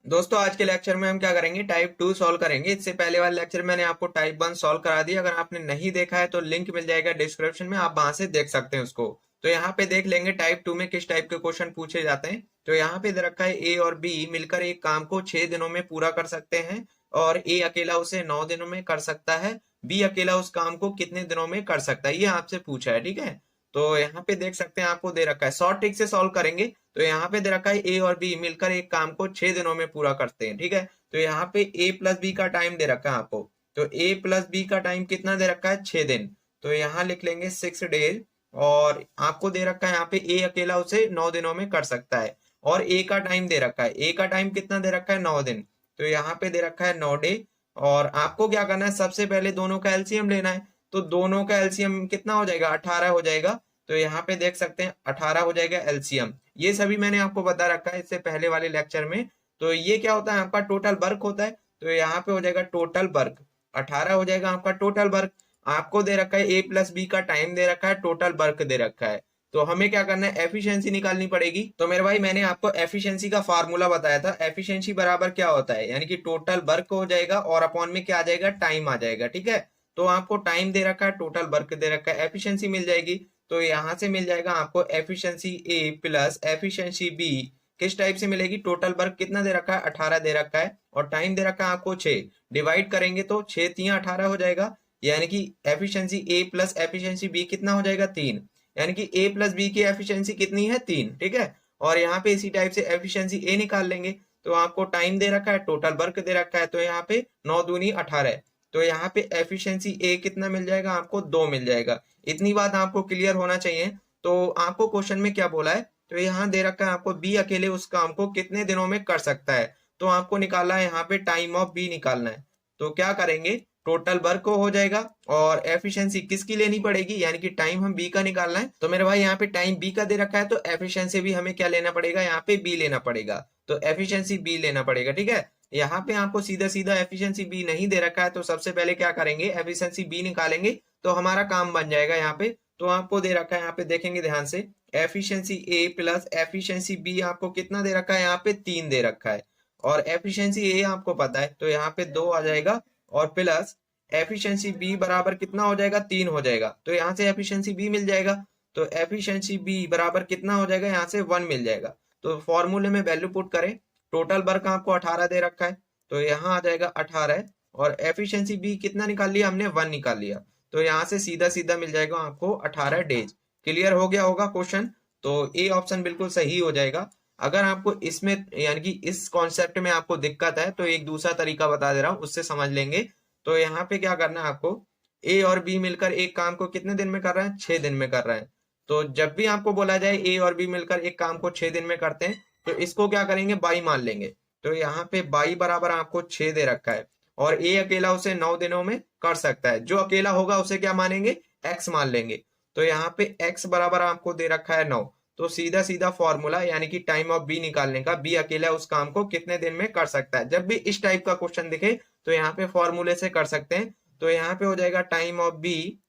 दोस्तों आज के लेक्चर में हम क्या करेंगे, टाइप 2 सॉल्व करेंगे। इससे पहले वाले लेक्चर में मैंने आपको टाइप 1 सॉल्व करा दिया। अगर आपने नहीं देखा है तो लिंक मिल जाएगा डिस्क्रिप्शन में, आप वहां से देख सकते हैं उसको। तो यहाँ पे देख लेंगे टाइप 2 में किस टाइप के क्वेश्चन पूछे जाते हैं। तो यहाँ पे दे रखा है ए और बी मिलकर एक काम को 6 दिनों में पूरा कर सकते हैं, और ए अकेला उसे 9 दिनों में कर सकता है। बी अकेला उस काम को कितने दिनों में कर सकता है, ये आपसे पूछा है। ठीक है, तो यहाँ पे देख सकते हैं आपको दे रखा है, शॉर्ट ट्रिक से सॉल्व करेंगे। तो यहाँ पे दे रखा है ए और बी मिलकर एक काम को 6 दिनों में पूरा करते हैं। ठीक है, तो यहाँ पे ए प्लस बी का टाइम दे रखा है आपको। तो ए प्लस बी का टाइम कितना दे रखा है, 6 दिन। तो यहाँ लिख लेंगे 6 डेज। और आपको दे रखा है यहाँ पे ए अकेला उसे 9 दिनों में कर सकता है, और ए का टाइम दे रखा है, ए का टाइम कितना दे रखा है, 9 दिन। तो यहाँ पे दे रखा है 9 डे। और आपको क्या करना है, सबसे पहले दोनों का एलसीएम लेना है। तो दोनों का एलसीएम कितना हो जाएगा, 18 हो जाएगा। तो यहाँ पे देख सकते हैं 18 हो जाएगा एलसीएम। ये सभी मैंने आपको बता रखा है इससे पहले वाले लेक्चर में। तो ये क्या होता है, आपका टोटल वर्क होता है। तो यहाँ पे हो जाएगा टोटल वर्क, 18 हो जाएगा आपका टोटल वर्क। आपको दे रखा है ए प्लस बी का टाइम दे रखा है, टोटल वर्क दे रखा है। तो हमें क्या करना है, एफिशिएंसी निकालनी पड़ेगी। तो मेरे भाई मैंने आपको एफिशिएंसी का फार्मूला बताया था। एफिशिएंसी बराबर क्या होता है, यानी कि टोटल वर्क हो जाएगा और अपॉन में क्या आ जाएगा, टाइम आ जाएगा। ठीक है, तो आपको टाइम दे रखा है, टोटल वर्क दे रखा है, एफिशिएंसी मिल जाएगी। तो यहाँ से मिल जाएगा आपको एफिशिएंसी ए प्लस एफिशिएंसी बी। किस टाइप से मिलेगी, टोटल वर्क कितना दे रखा है, 18 दे रखा है, और टाइम दे रखा है आपको 6। डिवाइड करेंगे तो 6 तिया 18 हो जाएगा, यानी कि एफिशिएंसी ए प्लस एफिशिएंसी बी कितना हो जाएगा, 3। यानी कि ए प्लस बी की एफिशिएंसी कितनी है, 3। ठीक है, और यहाँ पे इसी टाइप से एफिशिएंसी ए निकाल लेंगे। तो आपको टाइम दे रखा है, टोटल वर्क दे रखा है, तो यहाँ पे 9 दूनी 18। तो यहाँ पे एफिशिएंसी ए कितना मिल जाएगा आपको, 2 मिल जाएगा। इतनी बात आपको क्लियर होना चाहिए। तो आपको क्वेश्चन में क्या बोला है, तो यहाँ दे रखा है आपको बी अकेले उस काम को कितने दिनों में कर सकता है। तो आपको निकालना है यहाँ पे टाइम ऑफ बी निकालना है। तो क्या करेंगे, टोटल वर्क हो जाएगा, और एफिशिएंसी किसकी लेनी पड़ेगी, यानी कि टाइम हम बी का निकालना है। तो मेरे भाई यहाँ पे टाइम बी का दे रखा है, तो एफिशिएंसी भी हमें क्या लेना पड़ेगा, यहाँ पे बी लेना पड़ेगा। तो एफिशिएंसी बी लेना पड़ेगा। ठीक है, यहाँ पे आपको सीधा सीधा एफिशिएंसी बी नहीं दे रखा है, तो सबसे पहले क्या करेंगे, एफिशिएंसी बी निकालेंगे, तो हमारा काम बन जाएगा यहाँ पे। तो आपको दे रखा है यहाँ पे, देखेंगे ध्यान से, एफिशिएंसी ए प्लस एफिशिएंसी बी आपको कितना दे रखा है, यहाँ पे 3 दे रखा है। और एफिशिएंसी ए आपको पता है, तो यहाँ पे 2 आ जाएगा, और प्लस एफिशिएंसी बी बराबर कितना हो जाएगा, 3 हो जाएगा। तो यहाँ से एफिशिएंसी बी मिल जाएगा। तो एफिशिएंसी बी बराबर कितना हो जाएगा, यहाँ से 1 मिल जाएगा। तो फॉर्मूले में वैल्यू पुट करें, टोटल वर्क आपको 18 दे रखा है, तो यहाँ आ जाएगा 18, और एफिशिएंसी बी कितना निकाल लिया हमने, 1 निकाल लिया। तो यहाँ से सीधा सीधा मिल जाएगा आपको 18 डेज। क्लियर हो गया होगा क्वेश्चन। तो ए ऑप्शन बिल्कुल सही हो जाएगा। अगर आपको इसमें यानी कि इस कॉन्सेप्ट में आपको दिक्कत है, तो एक दूसरा तरीका बता दे रहा हूँ, उससे समझ लेंगे। तो यहाँ पे क्या करना है आपको, ए और बी मिलकर एक काम को कितने दिन में कर रहे हैं, 6 दिन में कर रहे हैं। तो जब भी आपको बोला जाए ए और बी मिलकर एक काम को 6 दिन में करते हैं, तो इसको क्या करेंगे, बाई मान लेंगे। तो यहाँ पे बाई बराबर आपको 6 दे रखा है, और ए अकेला उसे 9 दिनों में कर सकता है। जो अकेला होगा उसे क्या मानेंगे, एक्स मान लेंगे। तो यहाँ पे एक्स बराबर आपको दे रखा है 9। तो सीधा सीधा फॉर्मूला, यानी कि टाइम ऑफ बी निकालने का, बी अकेला उस काम को कितने दिन में कर सकता है। जब भी इस टाइप का क्वेश्चन दिखे तो यहाँ पे फॉर्मूले से कर सकते हैं। तो यहाँ पे हो जाएगा टाइम ऑफ बी,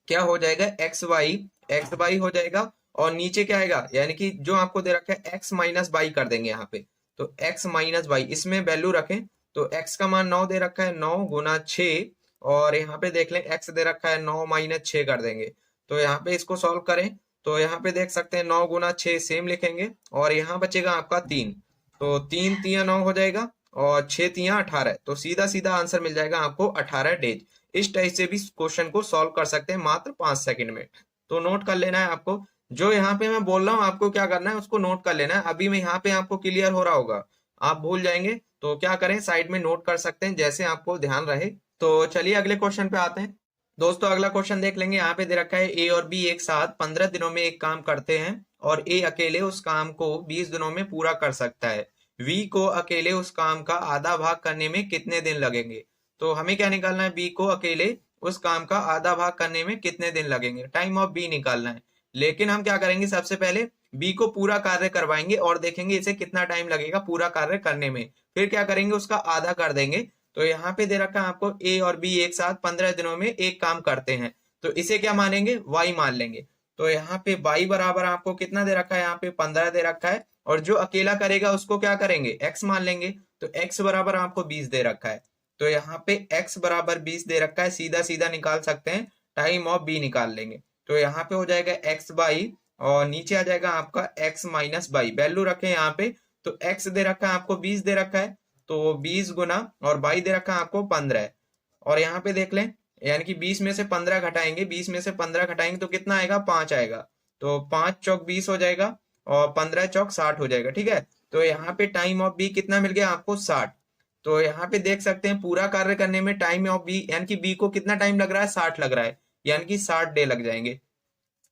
क्या हो जाएगा, एक्स वाई हो जाएगा। और नीचे क्या आएगा, यानी कि जो आपको दे रखा है एक्स माइनस वाई कर देंगे यहाँ पे। तो एक्स माइनस वाई, इसमें वैल्यू रखें। तो एक्स का मान 9 दे रखा है, 9 गुना 6, और यहाँ पे देख लें एक्स दे रखा है 9 माइनस 6 कर देंगे। तो यहाँ पे इसको सॉल्व करें, तो यहाँ पे देख सकते हैं 9 गुना 6 सेम लिखेंगे, और यहाँ बचेगा आपका 3। तो 3 तिया 9 हो जाएगा, और 6 तिया 18। तो सीधा सीधा आंसर मिल जाएगा आपको 18 डेज। इस टाइप से भी क्वेश्चन को सॉल्व कर सकते हैं मात्र 5 सेकंड में। तो नोट कर लेना है आपको, जो यहाँ पे मैं बोल रहा हूँ आपको क्या करना है, उसको नोट कर लेना है। अभी मैं यहाँ पे आपको क्लियर हो रहा होगा, आप भूल जाएंगे तो क्या करें, साइड में नोट कर सकते हैं, जैसे आपको ध्यान रहे। तो चलिए अगले क्वेश्चन पे आते हैं। दोस्तों अगला क्वेश्चन देख लेंगे। यहाँ पे दे रखा है ए और बी एक साथ 15 दिनों में एक काम करते हैं, और ए अकेले उस काम को 20 दिनों में पूरा कर सकता है। वी को अकेले उस काम का आधा भाग करने में कितने दिन लगेंगे। तो हमें क्या निकालना है, बी को अकेले उस काम का आधा भाग करने में कितने दिन लगेंगे, टाइम ऑफ बी निकालना है। लेकिन हम क्या करेंगे, सबसे पहले बी को पूरा कार्य करवाएंगे और देखेंगे इसे कितना टाइम लगेगा पूरा कार्य करने में। फिर क्या करेंगे, उसका आधा कर देंगे। तो यहाँ पे दे रखा है आपको ए और बी एक साथ 15 दिनों में एक काम करते हैं, तो इसे क्या मानेंगे, वाई मान लेंगे। तो यहाँ पे y बराबर आपको कितना दे रखा है, यहाँ पे 15 दे रखा है, और जो अकेला करेगा उसको क्या करेंगे, x मान लेंगे। तो x बराबर आपको 20 दे रखा है, तो यहाँ पे x बराबर 20 दे रखा है, सीधा सीधा निकाल सकते हैं, टाइम ऑफ b निकाल लेंगे। तो यहाँ पे हो जाएगा x बाई, और नीचे आ जाएगा आपका x माइनस बाई, वैल्यू रखें यहाँ पे। तो x दे रखा है आपको 20 दे रखा है, तो 20 गुना, और बाई दे रखा है आपको 15 है। और यहाँ पे देख लें, यानी कि 20 में से 15 घटाएंगे, 20 में से 15 घटाएंगे तो कितना आएगा, 5 आएगा। तो 5 चौक 20 हो जाएगा, और 15 चौक 60 हो जाएगा, ठीक है। तो यहाँ पे टाइम ऑफ बी कितना मिल गया आपको, 60। तो यहाँ पे देख सकते हैं पूरा कार्य करने में टाइम ऑफ बी, यानी कि बी को कितना टाइम लग रहा है, 60 लग रहा है, यानी कि 60 डे लग जाएंगे।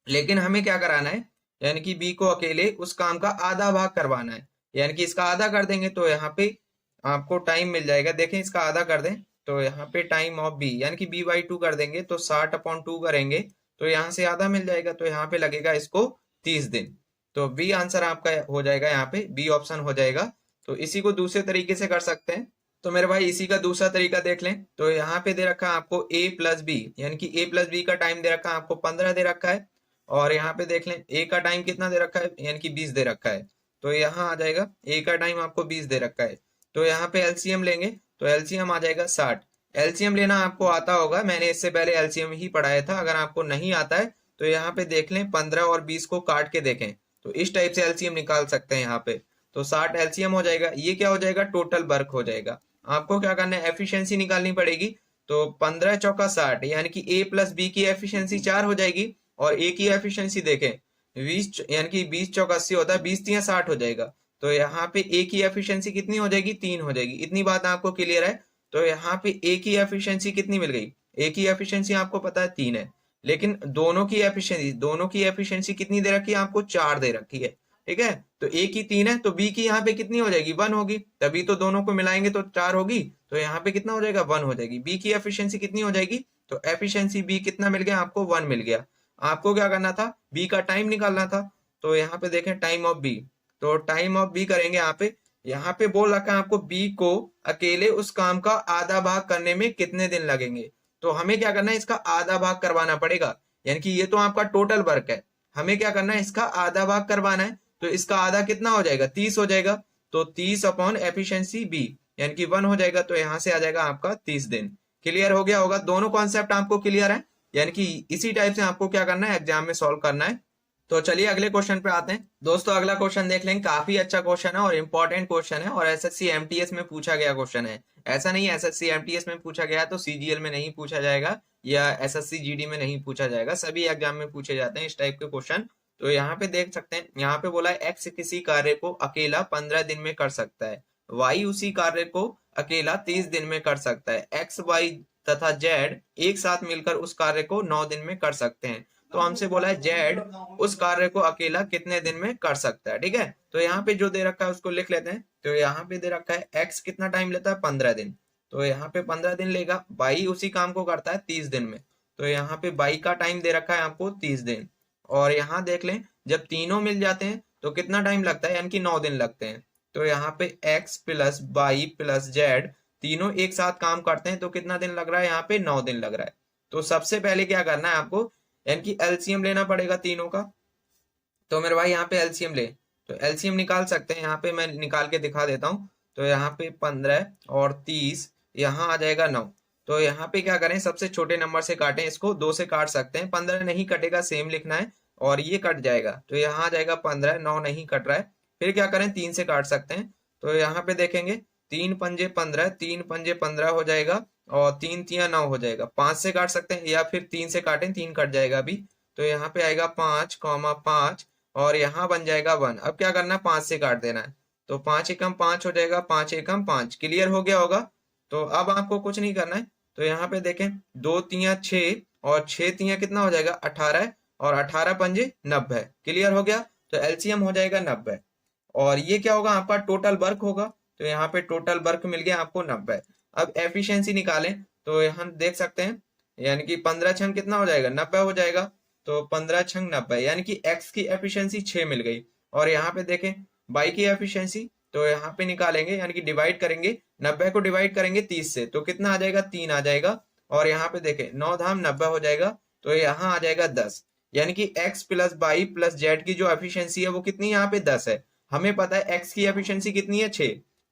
लेकिन हमें क्या कराना है, यानी कि बी को अकेले उस काम का आधा भाग करवाना है, यानी कि इसका आधा कर देंगे तो यहाँ पे आपको टाइम मिल जाएगा। देखें, इसका आधा कर दें तो यहाँ पे टाइम ऑफ बी, यानी कि बी बाई 2 कर देंगे, तो 60/2 करेंगे तो यहाँ से आधा मिल जाएगा, तो यहाँ पे लगेगा इसको 30 दिन। तो बी आंसर आपका हो जाएगा, यहाँ पे बी ऑप्शन हो जाएगा। तो इसी को दूसरे तरीके से कर सकते हैं। तो मेरे भाई इसी का दूसरा तरीका देख लें। तो यहाँ पे दे रखा है आपको a प्लस बी, यानी कि a प्लस बी का टाइम दे रखा है आपको 15 दे रखा है, और यहाँ पे देख लें a का टाइम कितना दे रखा है, यानी कि 20 दे रखा है। तो यहाँ आ जाएगा a का टाइम आपको 20 दे रखा है, तो यहाँ पे एलसीएम लेंगे तो एलसीएम आ जाएगा 60। एलसीएम लेना आपको आता होगा, मैंने इससे पहले एलसीएम ही पढ़ाया था। अगर आपको नहीं आता है तो यहाँ पे देख लें, 15 और 20 को काट के देखें तो इस टाइप से एलसीएम निकाल सकते हैं यहाँ पे। तो 60 एलसीएम हो जाएगा, ये क्या हो जाएगा, टोटल वर्क हो जाएगा। आपको क्या करना है, एफिशिएंसी निकालनी पड़ेगी। तो 15 चौका 60, यानी कि a प्लस बी की एफिशिएंसी 4 हो जाएगी, और a की एफिशिएंसी देखें 20, यानी कि 20 चौका 80 होता है, 20 तिया 60 हो जाएगा। तो यहाँ पे a की एफिशिएंसी कितनी हो जाएगी, 3 हो जाएगी। इतनी बात आपको क्लियर है। तो यहाँ पे a की एफिशिएंसी कितनी मिल गई, a की एफिशिएंसी आपको पता है 3 है, लेकिन दोनों की एफिशिएंसी कितनी दे रखी है आपको, 4 दे रखी है, ठीक है। तो a की 3 है, तो b की यहाँ पे कितनी हो जाएगी, 1 होगी, तभी तो दोनों को मिलाएंगे तो 4 होगी। तो यहाँ पे कितना हो जाएगा, 1 हो जाएगी। b की एफिशिएंसी कितनी हो जाएगी, तो एफिशिएंसी b कितना मिल गया आपको, 1 मिल गया। आपको क्या करना था, b का टाइम निकालना था। तो यहाँ पे देखें टाइम ऑफ b, तो टाइम ऑफ b करेंगे यहाँ पे बोल रखा है आपको b को अकेले उस काम का आधा भाग करने में कितने दिन लगेंगे। तो हमें क्या करना है, इसका आधा भाग करवाना पड़ेगा, यानी कि ये तो आपका टोटल वर्क है, हमें क्या करना है, इसका आधा भाग करवाना है। तो इसका आधा कितना हो जाएगा, 30 हो जाएगा। तो 30 अपॉन एफिशिएंसी बी, यानी कि 1 हो जाएगा, तो यहाँ से आ जाएगा आपका 30 दिन। क्लियर हो गया होगा, दोनों कॉन्सेप्ट आपको क्लियर है, यानी कि इसी टाइप से आपको क्या करना है, एग्जाम में सॉल्व करना है। तो चलिए अगले क्वेश्चन पे आते हैं दोस्तों। अगला क्वेश्चन देख लेंगे, काफी अच्छा क्वेश्चन है और इंपॉर्टेंट क्वेश्चन है, और एसएससी एमटीएस में पूछा गया क्वेश्चन है। ऐसा नहीं है एसएससी एमटीएस में पूछा गया तो सीजीएल में नहीं पूछा जाएगा, या एसएससी जीडी में नहीं पूछा जाएगा, सभी एग्जाम में पूछे जाते हैं इस टाइप के क्वेश्चन। तो यहाँ पे देख सकते हैं, यहाँ पे बोला है एक्स किसी कार्य को अकेला 15 दिन में कर सकता है, वाई उसी कार्य को अकेला 30 दिन में कर सकता है, एक्स वाई तथा जेड एक साथ मिलकर उस कार्य को 9 दिन में कर सकते हैं। तो हमसे बोला है जेड उस कार्य को अकेला कितने दिन में कर सकता है, ठीक है। तो यहाँ पे जो दे रखा है उसको लिख लेते हैं। तो यहाँ पे दे रखा है एक्स कितना टाइम लेता है, 15 दिन, तो यहाँ पे 15 दिन लेगा। वाई उसी काम को करता है 30 दिन में, तो यहाँ पे वाई का टाइम दे रखा है आपको 30 दिन। और यहाँ देख लें, जब तीनों मिल जाते हैं तो कितना टाइम लगता है, यानी कि 9 दिन लगते हैं। तो यहाँ पे x plus Y plus Z तीनों एक साथ काम करते हैं तो कितना दिन लग रहा है, यहाँ पे 9 दिन लग रहा है। तो सबसे पहले क्या करना है आपको, यानी कि एलसीएम लेना पड़ेगा तीनों का। तो मेरे भाई यहाँ पे एलसीएम ले, तो एलसीएम निकाल सकते हैं, यहाँ पे मैं निकाल के दिखा देता हूँ। तो यहाँ पे 15 और 30, यहाँ आ जाएगा 9। तो यहाँ पे क्या करें, सबसे छोटे नंबर से काटें, इसको 2 से काट सकते हैं, 15 नहीं कटेगा, सेम लिखना है, और ये कट जाएगा तो यहाँ आ जाएगा 15, 9 नहीं कट रहा है। फिर क्या करें, 3 से काट सकते हैं। तो यहाँ पे देखेंगे 3 पंजे 15, 3 पंजे 15 हो जाएगा, और 3 तिया 9 हो जाएगा। 5 से काट सकते हैं, या फिर 3 से काटें, 3 कट जाएगा अभी। तो यहाँ पे आएगा 5,5, और यहाँ बन जाएगा 1। अब क्या करना है, 5 से काट देना है, तो 5 एकम 5 हो जाएगा, 5 एकम 5। क्लियर हो गया होगा। तो अब आपको कुछ नहीं करना है। तो यहाँ पे देखें 2 तिया 6, और 6 तिया कितना हो जाएगा, 18, और 18 पंजे 90। क्लियर हो गया। तो एलसीएम हो जाएगा 90, और ये क्या होगा, आपका टोटल वर्क होगा। तो यहाँ पे टोटल वर्क मिल गया आपको 90। अब एफिशिएंसी निकालें, तो यहाँ देख सकते हैं, यानी कि 15 छंग कितना हो जाएगा, 90 हो जाएगा। तो 15 छंग 90, यानी कि x की एफिशिएंसी 6 मिल गई। और यहाँ पे देखें y की एफिशिएंसी, तो यहाँ पे निकालेंगे, यानी कि डिवाइड करेंगे, 90 को डिवाइड करेंगे 30 से, तो कितना आ जाएगा, 3 आ जाएगा। और यहाँ पे देखें 9 धाम 90 हो जाएगा, तो यहाँ आ जाएगा 10। यानी कि x plus by plus Z की जो एफिशिएंसी है वो कितनी यहाँ पे 10 है। हमें पता है x की एफिशिएंसी कितनी है 6,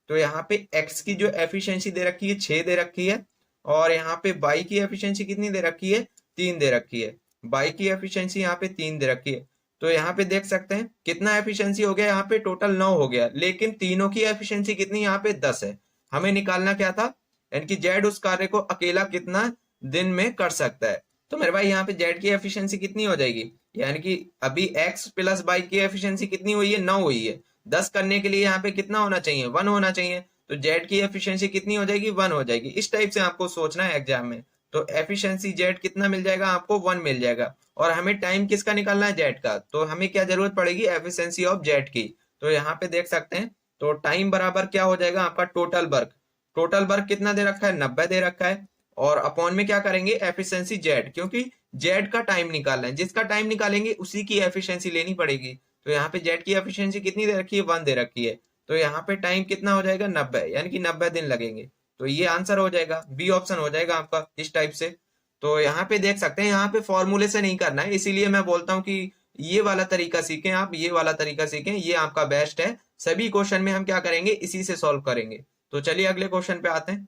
तो यहाँ पे x की जो एफिशिएंसी दे रखी है 6 दे रखी है, और यहाँ पे बाई की एफिशिएंसी कितनी दे रखी है 3 दे रखी है। बाई की एफिशिएंसी यहाँ पे 3 दे रखी है। तो यहाँ पे देख सकते हैं कितना एफिशिएंसी हो गया, यहाँ पे टोटल 9 हो गया, लेकिन तीनों की एफिशिएंसी कितनी यहाँ पे 10 है। हमें निकालना क्या था, यानी कि जेड उस कार्य को अकेला कितना दिन में कर सकता है। तो मेरे भाई यहाँ पे जेड की एफिशिएंसी कितनी हो जाएगी, यानी कि अभी एक्स प्लस बाई की एफिशिएंसी कितनी हुई है 9 हुई है, 10 करने के लिए यहाँ पे कितना होना चाहिए 1 होना चाहिए, तो जेड की एफिशिएंसी कितनी हो जाएगी 1 हो जाएगी। इस टाइप से आपको सोचना है एग्जाम में। तो एफिशिएंसी जेड कितना मिल जाएगा आपको 1 मिल जाएगा। और हमें टाइम किसका निकालना है जेड का, तो हमें क्या जरूरत पड़ेगी एफिशिएंसी ऑफ जेड की। तो यहाँ पे देख सकते हैं, तो टाइम बराबर क्या हो जाएगा आपका टोटल वर्क। टोटल वर्क कितना दे रखा है 90 दे रखा है, और अपॉन में क्या करेंगे एफिशिएंसी जेड, क्योंकि जेड का टाइम निकालना है, जिसका टाइम निकालेंगे उसी की एफिशिएंसी लेनी पड़ेगी। तो यहाँ पे जेड की एफिशिएंसी कितनी दे रखी है 1 दे रखी है, तो यहाँ पे टाइम कितना हो जाएगा 90, यानी कि 90 दिन लगेंगे। तो ये आंसर हो जाएगा, बी ऑप्शन हो जाएगा आपका इस टाइप से। तो यहाँ पे देख सकते हैं, यहाँ पे फॉर्मूले से नहीं करना है, इसीलिए मैं बोलता हूँ कि ये वाला तरीका सीखें आप, ये वाला तरीका सीखें, ये आपका बेस्ट है। सभी क्वेश्चन में हम क्या करेंगे इसी से सॉल्व करेंगे। तो चलिए अगले क्वेश्चन पे आते हैं।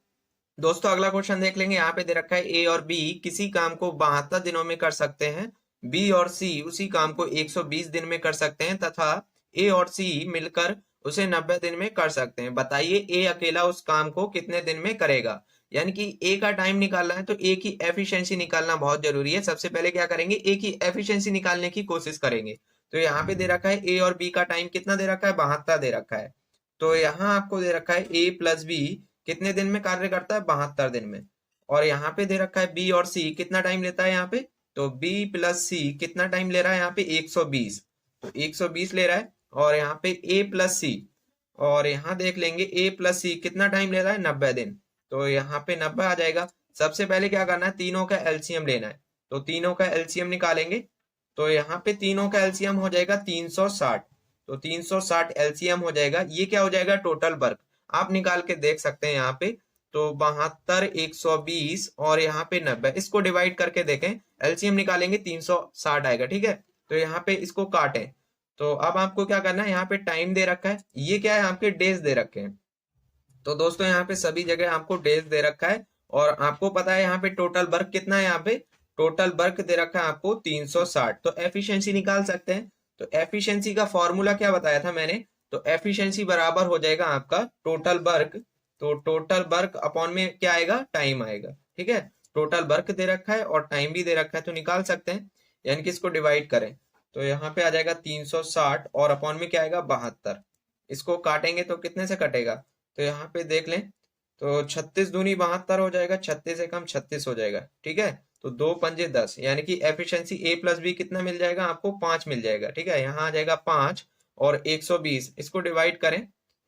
दोस्तों अगला क्वेश्चन देख लेंगे। यहाँ पे दे रखा है ए और बी किसी काम को 72 दिनों में कर सकते हैं, बी और सी उसी काम को 120 दिन में कर सकते हैं, तथा ए और सी मिलकर उसे 90 दिन में कर सकते हैं। बताइए ए अकेला उस काम को कितने दिन में करेगा। यानी कि ए का टाइम निकालना है, तो ए की एफिशिएंसी निकालना बहुत जरूरी है। सबसे पहले क्या करेंगे ए की एफिशिएंसी निकालने की कोशिश करेंगे। तो यहाँ पे दे रखा है ए और बी का टाइम कितना दे रखा है 72 दे रखा है। तो यहाँ आपको दे रखा है ए प्लस बी कितने दिन में कार्य करता है 72 दिन में, और यहाँ पे दे रखा है बी और सी कितना टाइम लेता है यहाँ पे, तो बी प्लस सी कितना टाइम ले रहा है यहाँ पे 120, तो 120 ले रहा है। और यहाँ पे ए प्लस सी, और यहाँ देख लेंगे ए प्लस सी कितना टाइम ले रहा है 90 दिन, तो यहाँ पे 90 आ जाएगा। सबसे पहले क्या करना है तीनों का एलसीएम लेना है, तो तीनों का एलसीएम निकालेंगे। तो यहाँ पे तीनों का एलसीएम हो जाएगा 360, तो 360 एलसीएम हो जाएगा। ये क्या हो जाएगा टोटल वर्क, आप निकाल के देख सकते हैं यहाँ पे। तो 72 120 और यहाँ पे 90, इसको डिवाइड करके देखें, एलसीएम निकालेंगे 360 आएगा। ठीक है, तो यहाँ पे इसको काटें। तो अब आपको क्या करना है, यहाँ पे टाइम दे रखा है, ये क्या है आपके डेज दे रखे हैं। तो दोस्तों यहाँ पे सभी जगह आपको डेज दे रखा है, और आपको पता है यहाँ पे टोटल वर्क कितना है, यहाँ पे टोटल वर्क दे रखा है आपको 360। तो एफिशिएंसी निकाल सकते हैं। तो एफिशिएंसी का फॉर्मूला क्या बताया था मैंने, तो एफिशिएंसी बराबर हो जाएगा आपका टोटल वर्क, तो टोटल वर्क अपॉन में क्या आएगा टाइम आएगा। ठीक है, टोटल वर्क दे रखा है और टाइम भी दे रखा है, तो निकाल सकते हैं। यानी कि इसको डिवाइड करें, तो यहाँ पे आ जाएगा 360 और अपॉन में क्या आएगा 72। इसको काटेंगे तो कितने से कटेगा, तो यहाँ पे देख लें, तो 36 दूनी 72 हो जाएगा, 36 से कम 36 हो जाएगा। ठीक है, तो 2 पंजे 10, यानी कि एफिशिएंसी ए प्लस बी कितना मिल जाएगा आपको 5 मिल जाएगा। ठीक है, यहाँ आ जाएगा 5 और 120, इसको डिवाइड करें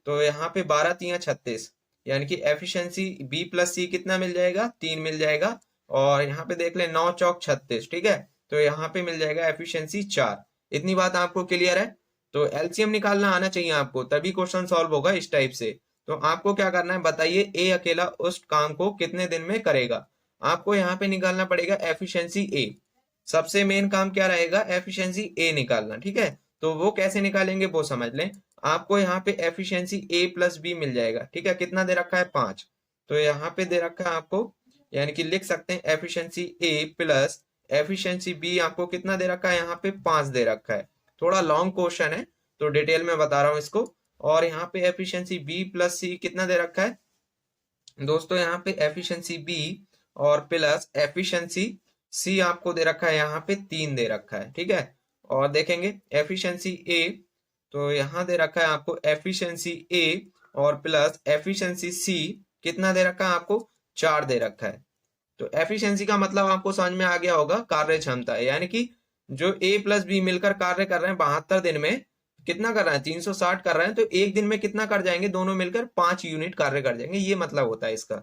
तो यहाँ पे 12 तिया 36, यानी कि एफिशिएंसी बी प्लस सी कितना मिल जाएगा 3 मिल जाएगा। और यहाँ पे देख लें 9 चौक 36। ठीक है, तो यहाँ पे मिल जाएगा एफिशिएंसी 4। इतनी बात आपको क्लियर है। तो एलसीएम निकालना आना चाहिए आपको, तभी क्वेश्चन सॉल्व होगा इस टाइप से। तो आपको क्या करना है बताइए ए अकेला उस काम को कितने दिन में करेगा। आपको यहाँ पे निकालना पड़ेगा एफिशिएंसी ए, सबसे मेन काम क्या रहेगा एफिशिएंसी ए निकालना। ठीक है, तो वो कैसे निकालेंगे वो समझ लें। आपको यहाँ पे एफिशिएंसी ए प्लस बी मिल जाएगा। ठीक है, कितना दे रखा है 5, तो यहाँ पे दे रखा है आपको, यानी कि लिख सकते हैं एफिशिएंसी ए प्लस एफिशिएंसी बी आपको कितना दे रखा है यहाँ पे 5 दे रखा है। थोड़ा लॉन्ग क्वेश्चन है तो डिटेल में बता रहा हूँ इसको। और यहाँ पे एफिशिएंसी बी प्लस सी कितना दे रखा है दोस्तों, यहाँ पे एफिशिएंसी बी और प्लस एफिशिएंसी सी आपको दे रखा है यहाँ पे 3 दे रखा है। ठीक है, और देखेंगे एफिशिएंसी ए, तो यहाँ दे रखा है आपको एफिशिएंसी ए और प्लस एफिशिएंसी सी कितना दे रखा है आपको 4 दे रखा है। तो एफिशिएंसी का मतलब आपको समझ में आ गया होगा कार्य क्षमता, यानी कि जो ए प्लस बी मिलकर कार्य कर रहे हैं 72 दिन में, कितना कर रहे हैं 360 कर रहे हैं, तो एक दिन में कितना कर जाएंगे दोनों मिलकर 5 यूनिट कार्य कर जाएंगे, ये मतलब होता है इसका।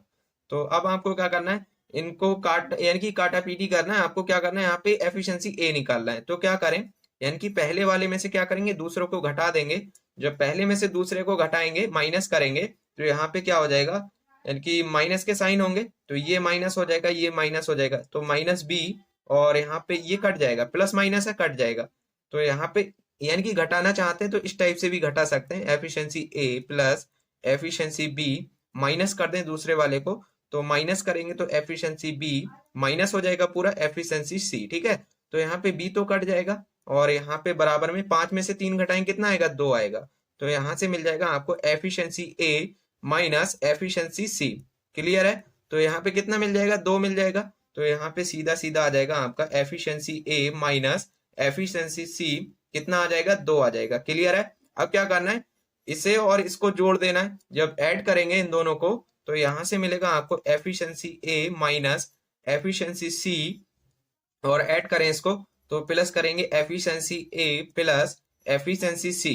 तो अब आपको क्या करना है, इनको काट यानी कि काटा पीटी करना है। आपको क्या करना है यहाँ पे एफिशिएंसी ए निकालना है। तो क्या करें, यानी कि पहले वाले में से क्या करेंगे दूसरों को घटा देंगे। जब पहले में से दूसरे को घटाएंगे माइनस करेंगे, तो यहाँ पे क्या हो जाएगा, यानी कि माइनस के साइन होंगे, तो ये माइनस हो जाएगा, ये माइनस हो जाएगा, तो माइनस बी और यहाँ पे ये कट जाएगा, प्लस माइनस है कट जाएगा। तो यहाँ पे यानी कि घटाना चाहते हैं तो इस टाइप से भी घटा सकते हैं, एफिशिएंसी ए प्लस एफिशिएंसी बी, माइनस कर दें दूसरे वाले को, तो माइनस करेंगे तो एफिशिएंसी बी माइनस हो जाएगा पूरा एफिशिएंसी सी, ठीक है। तो यहाँ पे बी तो कट जाएगा और यहाँ पे बराबर में 5 में से 3 घटाएंगे कितना आएगा, 2 आएगा। तो यहाँ से मिल जाएगा आपको एफिशिएंसी ए माइनस एफिशिएंसी सी। क्लियर है? तो यहाँ पे कितना मिल जाएगा, 2 मिल जाएगा। तो यहाँ पे सीधा सीधा आ जाएगा आपका एफिशिएंसी ए माइनस एफिशिएंसी सी, कितना आ जाएगा, 2 आ जाएगा। क्लियर है? अब क्या करना है, इसे और इसको जोड़ देना है। जब ऐड करेंगे इन दोनों को तो यहाँ से मिलेगा आपको एफिशिएंसी ए माइनस एफिशिएंसी सी, और ऐड करें इसको तो प्लस करेंगे एफिशिएंसी ए प्लस एफिशिएंसी सी।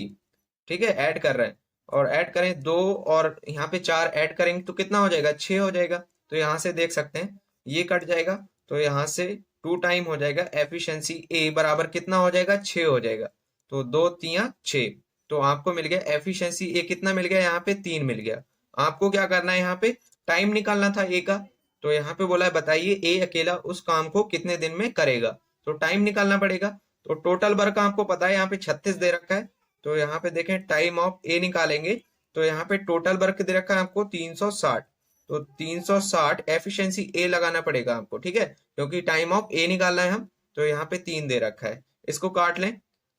ठीक है, ऐड कर रहे हैं और ऐड करें 2 और यहाँ पे 4 ऐड करेंगे तो कितना हो जाएगा, 6 हो जाएगा। तो यहाँ से देख सकते हैं ये कट जाएगा तो यहाँ से 2 टाइम हो जाएगा एफिशिएंसी ए बराबर कितना हो जाएगा, 6 हो जाएगा। तो 2 तिया 6, तो आपको मिल गया एफिशिएंसी ए कितना मिल गया, यहाँ पे 3 मिल गया। आपको क्या करना है, यहाँ पे टाइम निकालना था ए का। तो यहाँ पे बोला है बताइए ए अकेला उस काम को कितने दिन में करेगा, तो टाइम निकालना पड़ेगा। तो टोटल वर्क आपको पता है यहाँ पे 36 दे रखा है। तो यहाँ पे देखें टाइम ऑफ ए निकालेंगे तो यहाँ पे टोटल वर्क दे रखा है आपको 360। तो 360 एफिशिएंसी ए लगाना पड़ेगा आपको, ठीक है, क्योंकि टाइम ऑफ ए निकालना है हम। तो यहाँ पे 3 दे रखा है, इसको काट लें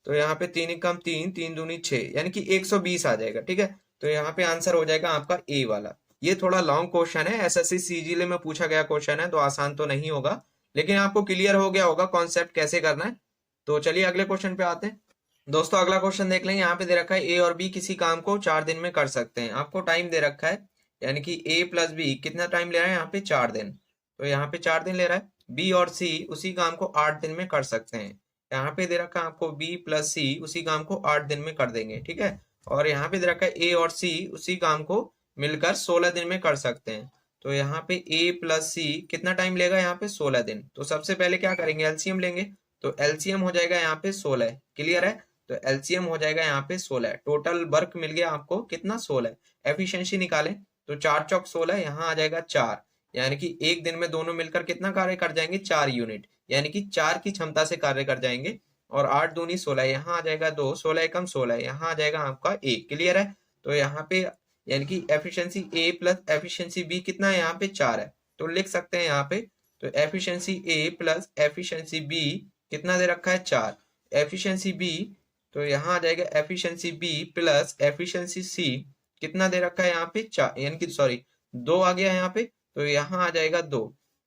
तो यहाँ पे 3 कम 3, 3 दूनी 6, यानी कि 120 आ जाएगा। ठीक है, तो यहाँ पे आंसर हो जाएगा आपका ए वाला। ये थोड़ा लॉन्ग क्वेश्चन है, एसएससी सीजीएल में पूछा गया क्वेश्चन है तो आसान तो नहीं होगा, लेकिन आपको क्लियर हो गया होगा कॉन्सेप्ट कैसे करना है। तो चलिए अगले क्वेश्चन पे आते हैं। दोस्तों अगला क्वेश्चन देख लेंगे। यहाँ पे दे रखा है ए और बी किसी काम को 4 दिन में कर सकते हैं। आपको टाइम दे रखा है, यानी कि ए प्लस बी कितना टाइम ले रहा है यहाँ पे, 4 दिन। तो यहाँ पे 4 दिन ले रहा है। बी और सी उसी काम को 8 दिन में कर सकते हैं। यहाँ पे दे रखा है आपको बी प्लस सी उसी काम को 8 दिन में कर देंगे, ठीक है। और यहाँ पे दे रखा है ए और सी उसी काम को मिलकर 16 दिन में कर सकते हैं। तो यहाँ पे ए प्लस सी कितना टाइम लेगा, यहाँ पे 16 दिन। तो सबसे पहले क्या करेंगे, एलसीएम लेंगे। तो एलसीएम हो जाएगा यहाँ पे 16। क्लियर है? तो एलसीएम हो जाएगा यहाँ पे 16। टोटल वर्क मिल गया आपको कितना, 16। एफिशिएंसी निकालें तो 4 चौक 16, यहाँ आ जाएगा 4, यानी कि एक दिन में दोनों मिलकर कितना कार्य कर जाएंगे, 4 यूनिट, यानी कि 4 की क्षमता से कार्य कर जाएंगे। और 8 दूनी 16, यहाँ आ जाएगा 2, 16 एकम 16, यहाँ आ जाएगा आपका 1। क्लियर है? तो यहाँ पे यानी कि एफिशिएंसी ए प्लस एफिशिएंसी बी कितना है, यहाँ पे 4 है। तो लिख सकते हैं यहाँ पे, तो एफिशिएंसी ए प्लस एफिशिएंसी बी कितना दे रखा है, 4। एफिशिएंसी बी तो यहाँ आ जाएगा एफिशिएंसी बी प्लस एफिशिएंसी सी कितना दे रखा है यहाँ पे, 4, यानी कि सॉरी 2 आ गया यहाँ पे। तो यहाँ आ जाएगा 2।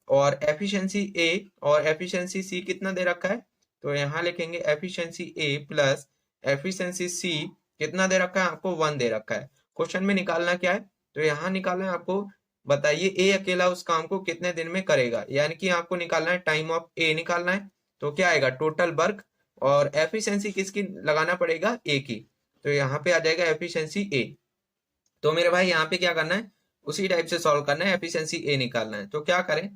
और एफिशिएंसी ए और एफिशिएंसी सी कितना दे रखा है, तो यहाँ लिखेंगे एफिशिएंसी ए प्लस एफिशिएंसी सी कितना दे रखा है आपको, 1 दे रखा है। क्वेश्चन में निकालना क्या है, तो यहाँ निकालना है आपको, बताइए ए अकेला उस काम को कितने दिन में करेगा, यानी कि आपको निकालना है टाइम ऑफ ए निकालना है। तो क्या आएगा, टोटल वर्क, और एफिशिएंसी किसकी लगाना पड़ेगा, ए की। तो यहाँ पे आ जाएगा एफिशिएंसी ए। तो मेरे भाई यहाँ पे क्या करना है, उसी टाइप से सॉल्व करना है, एफिशिएंसी ए निकालना है। तो क्या करें,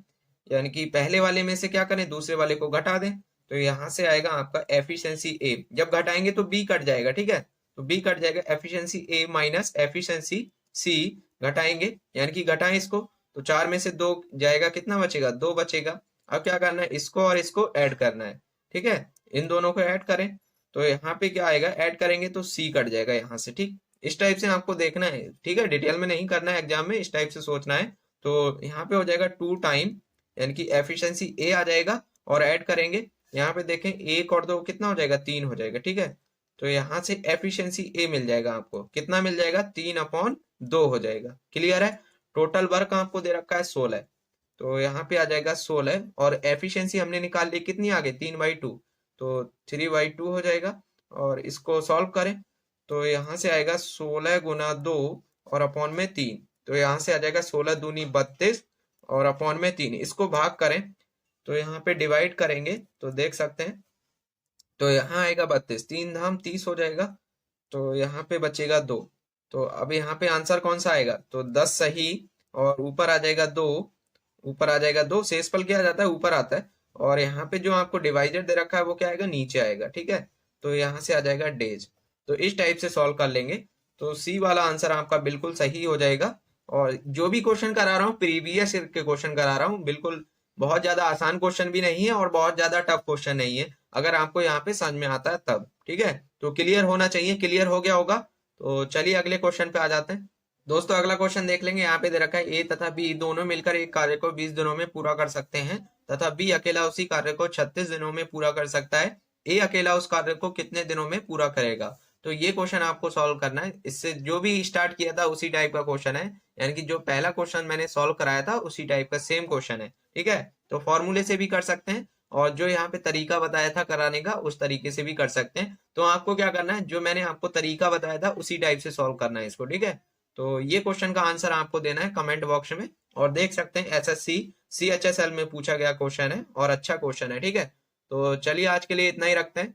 यानी कि पहले वाले में से क्या करें, दूसरे वाले को घटा दें। तो यहाँ से आएगा आपका एफिशिएंसी ए, जब घटाएंगे तो बी कट जाएगा, ठीक है। तो बी कट जाएगा, एफिशिएंसी ए माइनस एफिशिएंसी सी घटाएंगे, यानी कि घटाएं इसको तो 4 में से 2 जाएगा, कितना बचेगा, 2 बचेगा। अब क्या करना है, इसको और इसको ऐड करना है, ठीक है। इन दोनों को ऐड करें तो यहाँ पे क्या आएगा, ऐड करेंगे तो सी कट जाएगा यहाँ से, ठीक। इस टाइप से आपको देखना है, ठीक है, डिटेल में नहीं करना है एग्जाम में, इस टाइप से सोचना है। तो यहाँ पे हो जाएगा 2 टाइम, यानी कि एफिशिएंसी ए आ जाएगा और ऐड करेंगे। यहाँ पे देखें 1 और 2 कितना हो जाएगा, 3 हो जाएगा, ठीक है। तो यहाँ से एफिशिएंसी ए मिल जाएगा आपको, कितना मिल जाएगा, 3/2 हो जाएगा। क्लियर है? टोटल वर्क आपको दे रखा है 16, तो यहाँ पे आ जाएगा 16। और एफिशिएंसी हमने निकाल ली कितनी आ गई, 3/2, तो 3/2 हो जाएगा। और इसको सॉल्व करें तो यहाँ से आएगा 16 गुना 2 और अपॉन में 3। तो यहाँ से आ जाएगा 16 दूनी 32 और अपॉन में 3। इसको भाग करें तो यहाँ पे डिवाइड करेंगे तो देख सकते हैं, तो यहाँ आएगा 32, 3 धाम 30 हो जाएगा। तो यहाँ पे बचेगा 2। तो अब यहाँ पे आंसर कौन सा आएगा, तो 10 सही, और ऊपर आ जाएगा 2, ऊपर आ जाएगा 2, शेषफल क्या आ जाता है, ऊपर आता है। और यहाँ पे जो आपको डिवाइडेड दे रखा है वो क्या आएगा, नीचे आएगा, ठीक है। तो यहाँ से आ जाएगा डेज। तो इस टाइप से सॉल्व कर लेंगे तो सी वाला आंसर आपका बिल्कुल सही हो जाएगा। और जो भी क्वेश्चन करा रहा हूँ प्रीवियस के क्वेश्चन करा रहा हूँ, बिल्कुल बहुत ज्यादा आसान क्वेश्चन भी नहीं है और बहुत ज्यादा टफ क्वेश्चन नहीं है, अगर आपको यहाँ पे समझ में आता है तब। ठीक है, तो क्लियर होना चाहिए, क्लियर हो गया होगा। तो चलिए अगले क्वेश्चन पे आ जाते हैं। दोस्तों अगला क्वेश्चन देख लेंगे। यहाँ पे दे रखा है ए तथा बी दोनों मिलकर एक कार्य को 20 दिनों में पूरा कर सकते हैं तथा बी अकेला उसी कार्य को 36 दिनों में पूरा कर सकता है। ए अकेला उस कार्य को कितने दिनों में पूरा करेगा? तो ये क्वेश्चन आपको सॉल्व करना है। इससे जो भी स्टार्ट किया था उसी टाइप का क्वेश्चन है, यानी कि जो पहला क्वेश्चन मैंने सॉल्व कराया था उसी टाइप का सेम क्वेश्चन है। ठीक है, तो फॉर्मूले से भी कर सकते हैं और जो यहाँ पे तरीका बताया था कराने का उस तरीके से भी कर सकते हैं। तो आपको क्या करना है, जो मैंने आपको तरीका बताया था उसी टाइप से सॉल्व करना है इसको। ठीक है, तो ये क्वेश्चन का आंसर आपको देना है कमेंट बॉक्स में। और देख सकते हैं एसएससी CHSL में पूछा गया क्वेश्चन है और अच्छा क्वेश्चन है। ठीक है, तो चलिए आज के लिए इतना ही रखते हैं।